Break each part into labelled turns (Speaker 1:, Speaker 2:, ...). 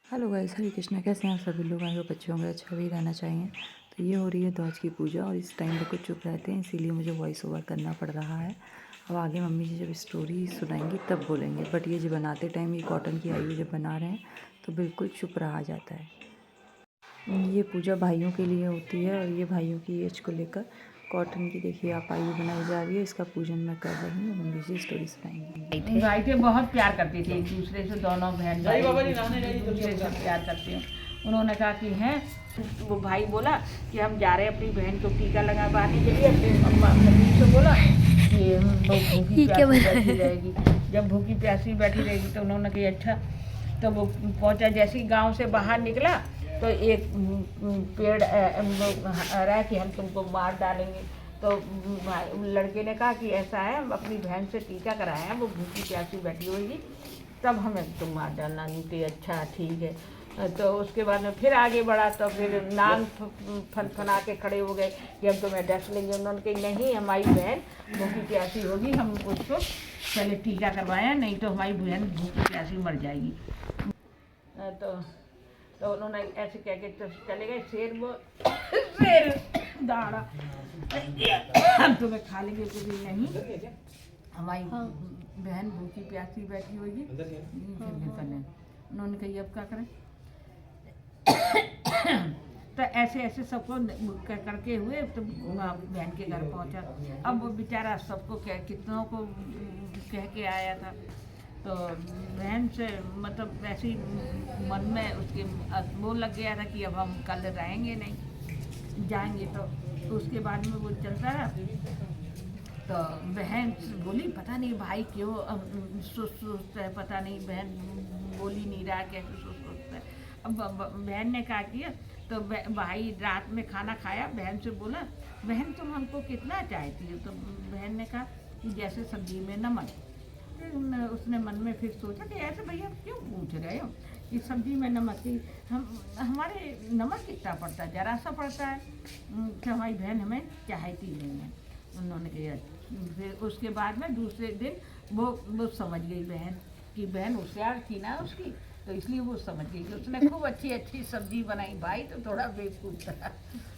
Speaker 1: Hello guys, हरे कृष्णा। कैसे हैं आप सभी लोग? आए हो बच्चों का अच्छा भी रहना चाहिए। तो ये हो रही है ध्वज की पूजा और इस टाइम पे कुछ चुप रहते हैं, इसीलिए मुझे वॉइस ओवर करना पड़ रहा है। अब आगे मम्मी जी जब स्टोरी सुनाएंगी तब बोलेंगे, बट ये जो बनाते टाइम ये कॉटन की आयु जब बना रहे हैं तो बिल्कुल चुप रहा जाता है। ये पूजा भाइयों के लिए होती है और ये भाइयों की एज को लेकर कॉटन की देखिए आप आयु बनाई जा रही है। इसका पूजन मैं कर रही हूँ। मम्मी जी स्टोरी सुनाएंगी।
Speaker 2: भाई थे बहुत प्यार करते थे एक दूसरे से, दोनों बहन भाई एक दूसरे से प्यार करते हैं। उन्होंने कहा कि हैं, वो भाई बोला कि हम जा रहे हैं अपनी बहन को टीका लगवाने के लिए। अपने मम्मी से बोला कि वो भूखी प्यासी बैठी रहेगी। जब भूखी प्यासी बैठी रहेगी तो उन्होंने कहा अच्छा। तो वो पहुंचा, जैसे ही गांव से बाहर निकला तो एक पेड़ रहा कि हम तुमको मार डालेंगे। तो लड़के ने कहा कि ऐसा है, हम अपनी बहन से टीका कराए हैं, वो भूखी प्यासी बैठी होगी, तब हमें तुम मार डालना। नहीं तो अच्छा ठीक है। तो उसके बाद में फिर आगे बढ़ा तो फिर नाम फना के खड़े हो गए कि हम तुम्हें डस लेंगे। उन्होंने कही नहीं, हमारी बहन भूखी प्यासी होगी, हम उसको पहले टीका करवाएं, नहीं तो हमारी बहन भूखी प्यासी मर जाएगी। तो उन्होंने ऐसे कह के चले गए। शेर दाड़ा हम तुम्हें खा लेंगे कुछ भी नहीं, हमारी बहन भूखी प्यासी बैठी होगी। उन्होंने कही अब क्या करें। तो ऐसे ऐसे सबको करके हुए तो बहन के घर पहुंचा। अब वो बेचारा सबको कितनों को कह के आया था। तो बहन से मतलब वैसे ही मन में उसके वो लग गया था कि अब हम कल रहेंगे नहीं, जाएंगे। तो उसके बाद में वो चलता रहा। तो बहन बोली पता नहीं भाई क्यों सुस्त है, पता नहीं बहन बोली नहीं रहा, कैसे सुस्त है। अब बहन ने कहा किया तो भाई रात में खाना खाया, बहन से बोला बहन तुम हमको कितना चाहती हो। तो बहन ने कहा कि जैसे सब्जी में नमक। उसने मन में फिर सोचा कि ऐसे भैया क्यों पूछ रहे हो कि सब्जी में नमक की, हम हमारे नमक कितना पड़ता है, जरा सा पड़ता है कि हमारी बहन हमें चाहती नहीं है। उन्होंने कहा फिर उसके बाद में दूसरे दिन वो समझ गई बहन कि बहन होशियार थी ना उसकी, तो इसलिए वो समझ गई कि उसने खूब अच्छी अच्छी सब्जी बनाई। भाई तो थोड़ा बेवकूफ़ था।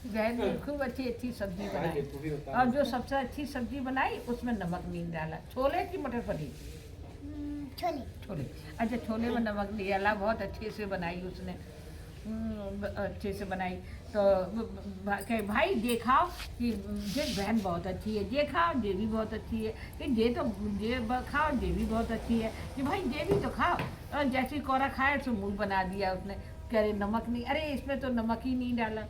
Speaker 2: बहन ने खूब अच्छी अच्छी सब्जी बनाई और जो सबसे अच्छी सब्जी बनाई उसमें नमक नहीं डाला। छोले की मटर पनीर, छोले छोले अच्छा, छोले में नमक नहीं डाला, बहुत अच्छे से बनाई उसने, अच्छे से बनाई। तो भाई देखाओ कि ये बहन बहुत अच्छी है, ये खाओ ये भी बहुत अच्छी है, कि ये तो ये खाओ ये भी बहुत अच्छी है, कि भाई ये भी तो खाओ। और जैसे ही कोरा खाया तो मुंह बना दिया उसने, कह रहे नमक नहीं, अरे इसमें तो नमक ही नहीं डाला।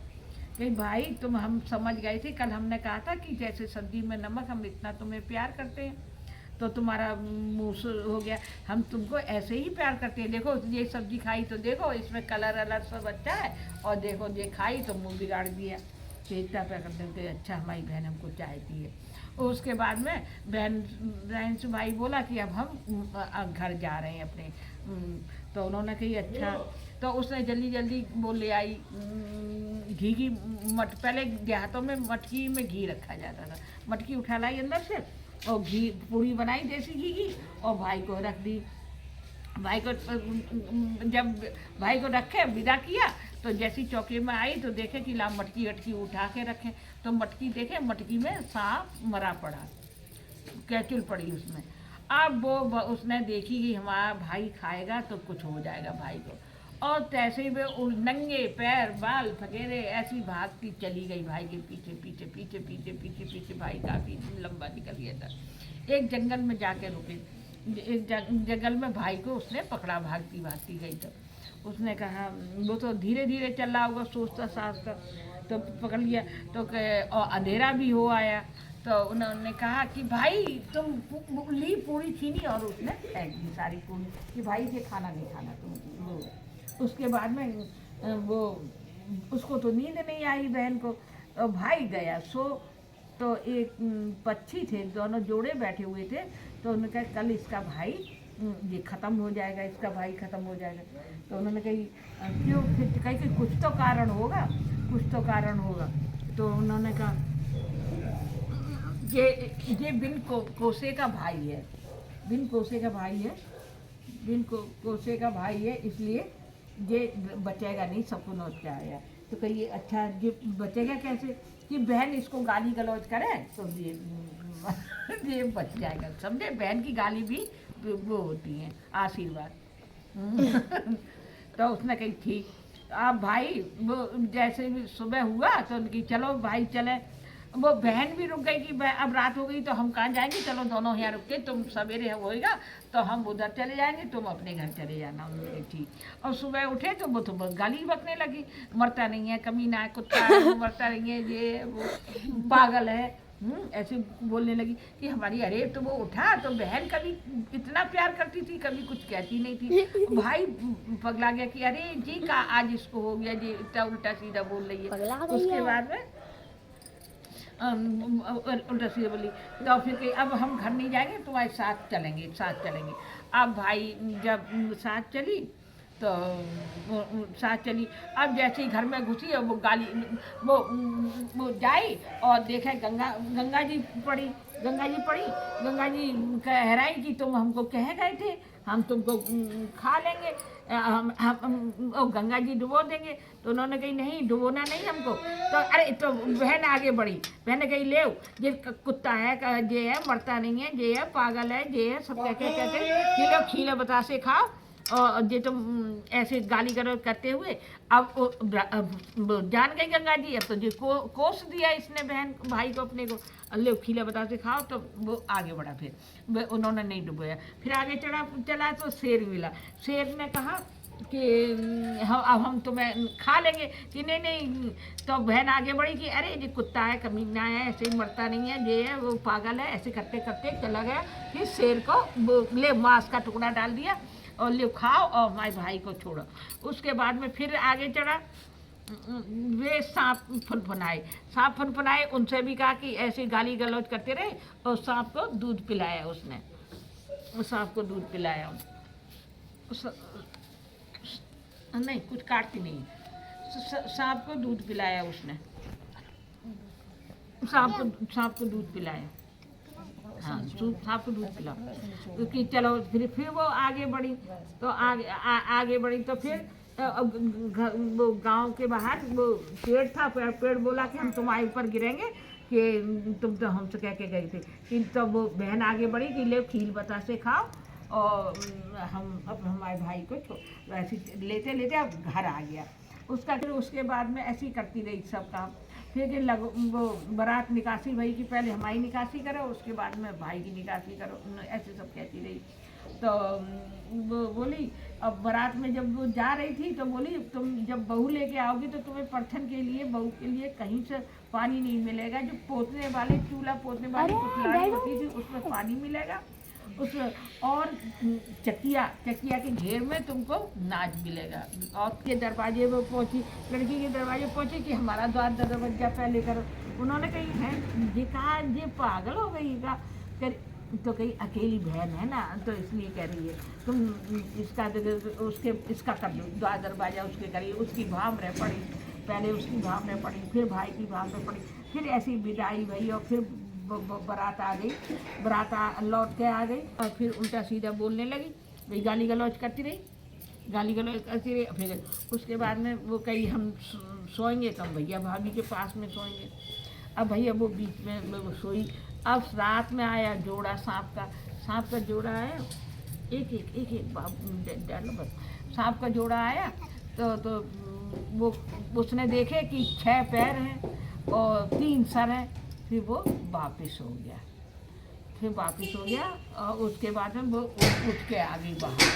Speaker 2: कहीं भाई तुम, हम समझ गए थे, कल हमने कहा था कि जैसे सब्जी में नमक, हम इतना तुम्हें प्यार करते हैं तो तुम्हारा मुँह हो गया। हम तुमको ऐसे ही प्यार करते हैं, देखो ये सब्जी खाई तो देखो इसमें कलर अलर सब अच्छा है, और देखो ये खाई तो मुंह बिगाड़ दिया। तो इतना प्यार करते हैं कि अच्छा हमारी बहन हमको चाहती है। और उसके बाद में बहन से भाई बोला कि अब हम घर जा रहे हैं अपने। तो उन्होंने कही अच्छा। तो उसने जल्दी जल्दी वो ले आई घी की पहले देहातों में मटकी में घी रखा जाता था, मटकी उठा लाई अंदर से और घी पूरी बनाई देसी घी की और भाई को रख दी। भाई को जब भाई को रखे विदा किया तो जैसी चौकी में आई तो देखे कि ला मटकी अटकी उठा के रखे, तो मटकी देखे, मटकी में सांप मरा पड़ा, कैचुल पड़ी उसमें। अब वो उसने देखी कि हमारा भाई खाएगा तो कुछ हो जाएगा भाई को, और तैसे ही वो नंगे पैर बाल फकेरे ऐसी भागती चली गई भाई के पीछे पीछे पीछे पीछे पीछे पीछे। भाई काफ़ी लंबा निकल गया था। एक जंगल में जाके रुके, एक जंगल में भाई को उसने पकड़ा, भागती भागती गई। तो उसने कहा, वो तो धीरे धीरे चल रहा होगा सोचता सासता, तो पकड़ लिया। तो और अंधेरा भी हो आया। तो उन्होंने कहा कि भाई तुम ली पूरी छीनी और उसने फेंक दी सारी पूरी कि भाई ये खाना नहीं खाना तुम वो। उसके बाद में वो उसको तो नींद नहीं आई बहन को, तो भाई गया सो। तो एक पक्षी थे, दोनों जोड़े बैठे हुए थे। तो उन्होंने कहा कल इसका भाई ये ख़त्म हो जाएगा, इसका भाई ख़त्म हो जाएगा। तो उन्होंने कही क्यों, फिर कही कि कुछ तो कारण होगा, कुछ तो कारण होगा। तो उन्होंने कहा ये बिन कोसे का भाई है, बिन कोसे का भाई है, बिन कोसे का भाई है, इसलिए ये बचेगा नहीं, सबको नोच के आया। तो कहिए अच्छा ये बचेगा कैसे कि बहन इसको गाली गलौज करे तो ये बच जाएगा। समझे, बहन की गाली भी वो होती है आशीर्वाद। तो उसने कही ठीक। अब भाई वो जैसे भी सुबह हुआ तो उनकी चलो भाई चले। वो बहन भी रुक गई कि अब रात हो गई तो हम कहाँ जाएंगे, चलो दोनों यहाँ रुक के, तुम सवेरे होएगा तो हम उधर चले जाएंगे, तुम अपने घर चले जाना। उन्होंने ठीक। और सुबह उठे तो वो तो गाली बकने लगी, मरता नहीं है, कमीना है, कुत्ता है, मरता नहीं है, ये वो पागल है। ऐसे बोलने लगी कि हमारी, अरे तो वो उठा तो बहन कभी इतना प्यार करती थी, कभी कुछ कहती नहीं थी। भाई पगला गया कि अरे जी का आज इसको हो गया, जी इतना उल्टा सीधा बोल रही है। उसके बाद में उल्टा सीधा बोली तो फिर कही अब हम घर नहीं जाएंगे, तुम्हारे साथ चलेंगे, साथ चलेंगे। अब भाई जब साथ चली तो साथ चली। अब जैसे ही घर में घुसी और वो गाली वो जाई और देखा गंगा जी पड़ी। गंगा जी कह रही कि तुम हमको कह गए थे हम तुमको खा लेंगे, हम गंगा जी डुबो देंगे। तो उन्होंने कही नहीं, डुबोना नहीं हमको। तो अरे तो बहन आगे बढ़ी, बहन ने कही ले ये कुत्ता है, ये है, मरता नहीं है, ये है, पागल है, ये है, सब कहते ये लो खीले बतासे खाओ। और ये तुम ऐसे गाली गलौज करते हुए अब जान गई गंगा जी। अब तो जो कोस दिया इसने बहन भाई को अपने को, ले खीले बता से खाओ। तो वो आगे बढ़ा, फिर उन्होंने नहीं डुबोया। फिर आगे चला तो शेर मिला। शेर ने कहा कि अब हम तुम्हें खा लेंगे कि नहीं। तो बहन आगे बढ़ी कि अरे ये कुत्ता है, कमीना है, ऐसे ही मरता नहीं है, ये है, वो पागल है। ऐसे करते करते चला गया। फिर शेर को ले मांस का टुकड़ा डाल दिया और ले खाओ और हमारे भाई को छोड़ो। उसके बाद में फिर आगे चढ़ा, वे सांप फनफनाए। उनसे भी कहा कि ऐसे गाली गलौज करते रहे और सांप को दूध पिलाया उसने। उस सांप को दूध पिलाया नहीं, कुछ काटती नहीं, सांप को दूध पिलाया उसने। सांप को दूध पिलाया, हाँ सांप को दूध पिलाओ। क्योंकि चलो फिर वो आगे बढ़ी। तो आगे बढ़ी तो फिर वो गांव के बाहर वो पेड़ था। पेड़ बोला कि हम तुम्हारे ऊपर गिरेंगे कि तुम तो हमसे कह के गई थी। कि तो वो बहन आगे बढ़ी कि ले खील बतासे खाओ और हम अब हमारे भाई को ऐसे लेते लेते अब घर आ गया उसका। फिर उसके बाद में ऐसी करती रही सब काम। फिर वो बारात निकासी भई कि पहले हमारी निकासी करो, उसके बाद में भाई की निकासी करो, ऐसे सब कहती रही। तो वो बोली, अब बारात में जब वो जा रही थी तो बोली तुम जब बहू लेके आओगी तो तुम्हें परथन के लिए, बहू के लिए कहीं से पानी नहीं मिलेगा। जो पोतने वाले चूल्हा पोतने वाली कुटलाड़ी होती थी उसमें पानी मिलेगा, उसमें और चकिया के घेर में तुमको नाच मिलेगा। और के दरवाजे में पहुंची, लड़की के दरवाजे पहुंची कि हमारा द्वार दरवाजा पहले करो। उन्होंने कही है ये कहा, ये पागल हो गई का। तो कही अकेली बहन है ना तो इसलिए कह रही है, तुम इसका कर लो द्वार दरवाजा उसके करिए। उसकी भाव रह पड़ी, पहले उसकी भाव रह पड़ी, फिर भाई की भाव रह पड़ी। फिर ऐसी विदाई भई और फिर बारात आ गई। बारात लौट के आ गई और फिर उल्टा सीधा बोलने लगी, भाई गाली गलौज करती रही। फिर उसके बाद में वो कही हम सोएंगे तो हम भैया भाभी के पास में सोएंगे। अब भैया वो बीच में वो सोई। अब रात में आया जोड़ा सांप का जोड़ा आया, एक डालो बस। सांप का जोड़ा आया तो वो उसने देखे कि 6 पैर हैं और 3 सर हैं। फिर वो वापस हो गया और उसके बाद में वो उठ के आ गई बाहर।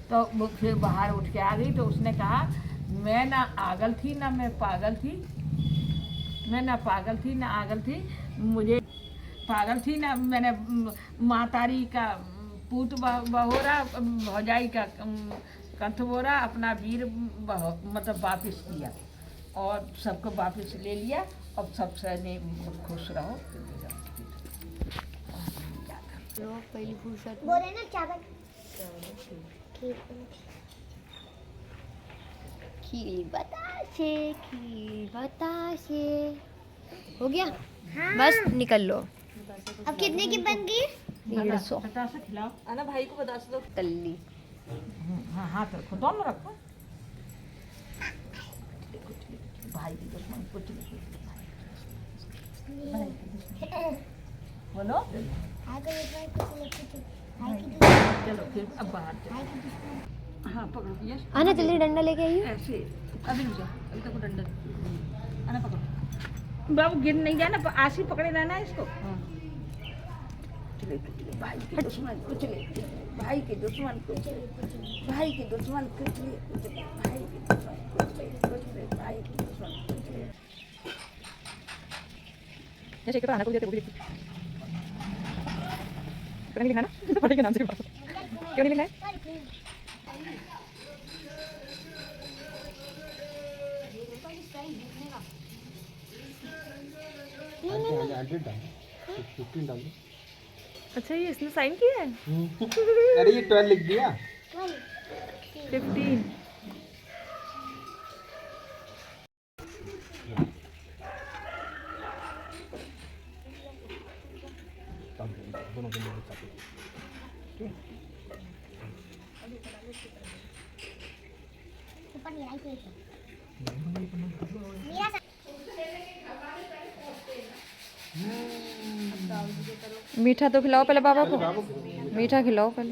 Speaker 2: तो वो फिर बाहर उठ के आ गई तो उसने कहा मैं ना आगल थी ना मैं पागल थी, मुझे पागल थी ना मैंने मातारी का पूत बहोरा भौजाई का कंठ बोरा अपना वीर मतलब वापस किया और सबको वापस ले लिया। अब सबसे ने खुश रहो।
Speaker 3: पहली फुर्सत
Speaker 4: बोले ना चावल खीर बतासे
Speaker 3: हो गया।
Speaker 4: हाँ।
Speaker 3: बस निकल लो।
Speaker 4: अब कितने की बन गई?
Speaker 3: 150
Speaker 2: बतासा खिलाओ।
Speaker 1: आना भाई को बता दो।
Speaker 3: तल्ली
Speaker 2: हाँ हाथ रखो, दोनों रखो। कुछ नहीं बोलो चलो फिर अब बाहर चलो हाँ पकड़ो यस
Speaker 3: आना जल्दी डंडा लेके आइए।
Speaker 2: ऐसे अभी रुक जाओ अभी तक डंडा आना पकड़ो बाबू गिर नहीं जाना आशी पकड़े रहना इसको चले चले भाई के दुश्मन को चले भाई के दुश्मन को चले भाई के दुश्मन को चले भाई के दुश्मन को चले भाई के दुश्मन को चले
Speaker 1: जैसे कि आना को देते वो भी लिखती नहीं लिखना ना पढ़े के नाम से क्यों नहीं लिखना है अच्छा ये इसने साइन किया है
Speaker 5: अरे ये 12 लिख दिया
Speaker 1: 15
Speaker 5: दोनों के लिए
Speaker 1: मीठा तो खिलाओ पहले बाबा को मीठा खिलाओ पहले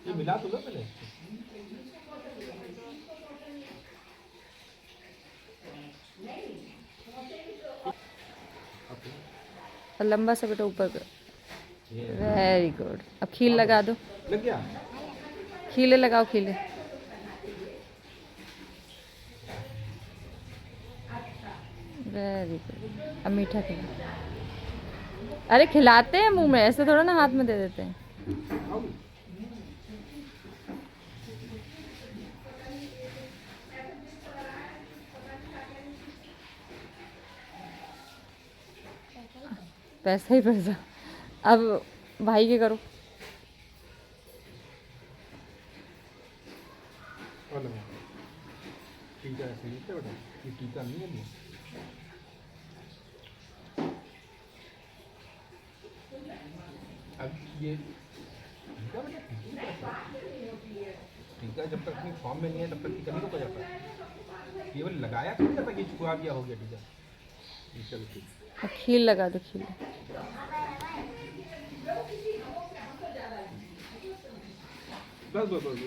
Speaker 5: ये मिला तो लो पहले
Speaker 1: और लंबा सा बेटा ऊपर करो वेरी गुड अब खील लगा दो
Speaker 5: लग गया
Speaker 1: खीले लगाओ खीले वेरी गुड अब मीठा खिला अरे खिलाते हैं मुंह में ऐसे थोड़ा ना हाथ में दे देते हैं पैसा ही पैसा अब भाई के करो
Speaker 5: और लगा टीका ऐसे नहीं था बेटा ये टीका नहीं है ये अब ये टीका बेटा टीका जब तक अपनी फॉर्म में नहीं है तब तक टीका नहीं रोका जाता केवल लगाया तो नहीं जाता कि चुका दिया हो गया टीका चलो ठीक
Speaker 1: अब खील लगा दो खील
Speaker 5: बस बस बस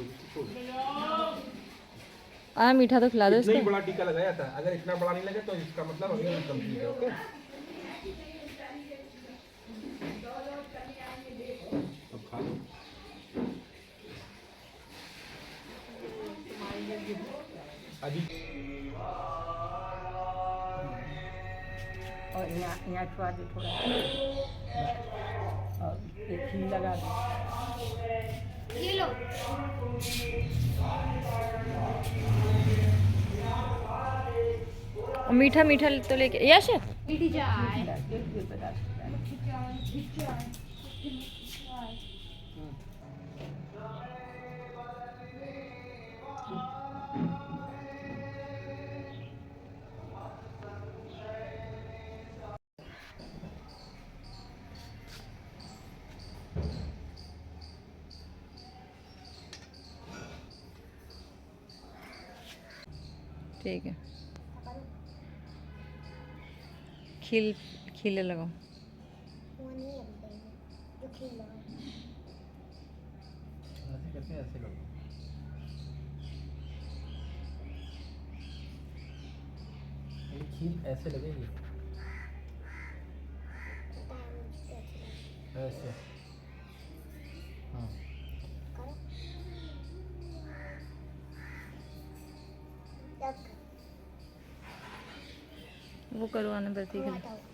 Speaker 1: मीठा तो खिला दो
Speaker 5: इतना ही
Speaker 1: इसको
Speaker 5: बड़ा टीका लगाया था अगर इतना बड़ा नहीं लगे तो इसका मतलब अभी कंप्लीट है ओके अब खा लो अभी
Speaker 2: और यहाँ छुआ दे थोड़ा और एक खील लगा दो
Speaker 3: ये लो
Speaker 1: और मीठा मीठा तो लेके यश
Speaker 3: मीठी चाय
Speaker 1: ठीक है खील खीले लगाओ
Speaker 5: ऐसे करते हैं ऐसे करो ये खील ऐसे लगेगी ऐसे हाँ
Speaker 1: वो करो आने बरती खिला